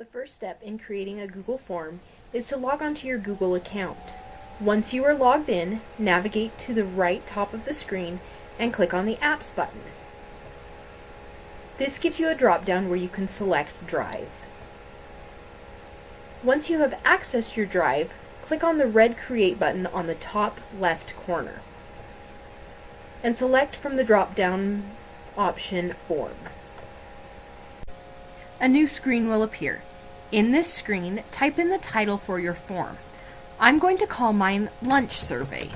The first step in creating a Google form is to log onto your Google account. Once you are logged in, navigate to the right top of the screen and click on the Apps button. This gives you a drop-down where you can select Drive. Once you have accessed your drive, click on the red Create button on the top left corner and select from the drop-down option Form. A new screen will appear. In this screen, type in the title for your form. I'm going to call mine Lunch Survey.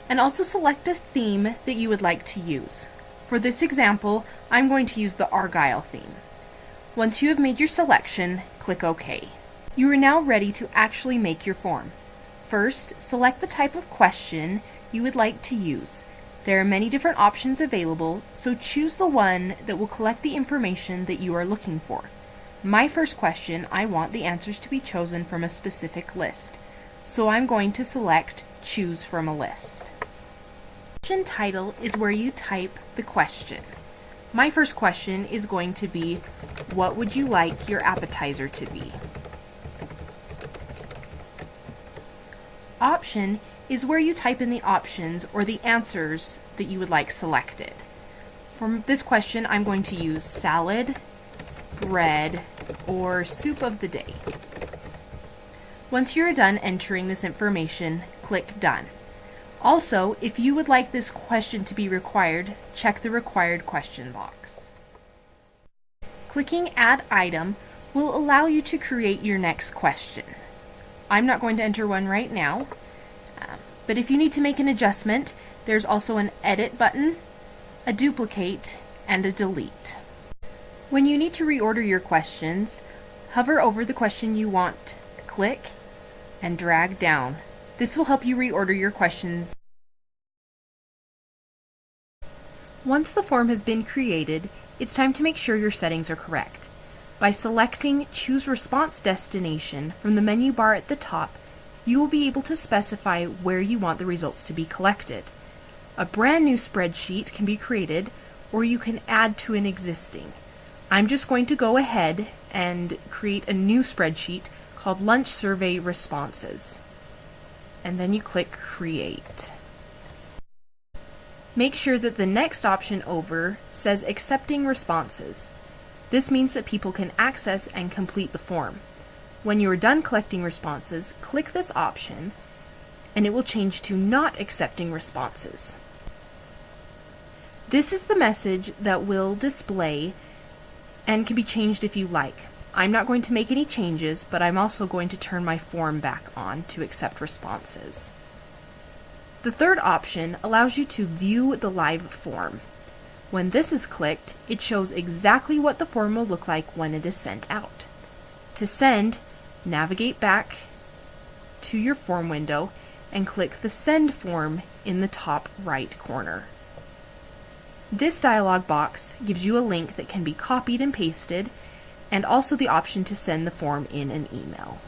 And also select a theme that you would like to use. For this example, I'm going to use the Argyle theme. Once you have made your selection, click OK. You are now ready to actually make your form. First, select the type of question you would like to use. There are many different options available, so choose the one that will collect the information that you are looking for. My first question, I want the answers to be chosen from a specific list, so I'm going to select Choose from a List. Question title is where you type the question. My first question is going to be, what would you like your appetizer to be? Option is where you type in the options or the answers that you would like selected. For this question, I'm going to use salad, bread, or soup of the day. Once you're done entering this information, click Done. Also, if you would like this question to be required, check the Required question box. Clicking Add Item will allow you to create your next question. I'm not going to enter one right now, but if you need to make an adjustment, there's also an Edit button, a Duplicate, and a Delete. When you need to reorder your questions, hover over the question you want, click, and drag down. This will help you reorder your questions. Once the form has been created, it's time to make sure your settings are correct. By selecting Choose Response Destination from the menu bar at the top, you will be able to specify where you want the results to be collected. A brand new spreadsheet can be created, or you can add to an existing. I'm just going to go ahead and create a new spreadsheet called Lunch Survey Responses. And then you click Create. Make sure that the next option over says Accepting Responses. This means that people can access and complete the form. When you are done collecting responses, click this option and it will change to Not Accepting Responses. This is the message that will display and can be changed if you like. I'm not going to make any changes, but I'm also going to turn my form back on to accept responses. The third option allows you to view the live form. When this is clicked, it shows exactly what the form will look like when it is sent out. To send, navigate back to your form window and click the Send form in the top right corner. This dialog box gives you a link that can be copied and pasted, and also the option to send the form in an email.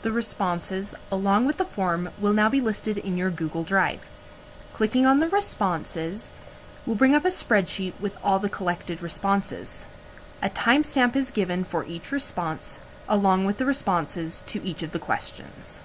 The responses, along with the form, will now be listed in your Google Drive. Clicking on the responses will bring up a spreadsheet with all the collected responses. A timestamp is given for each response, along with the responses to each of the questions.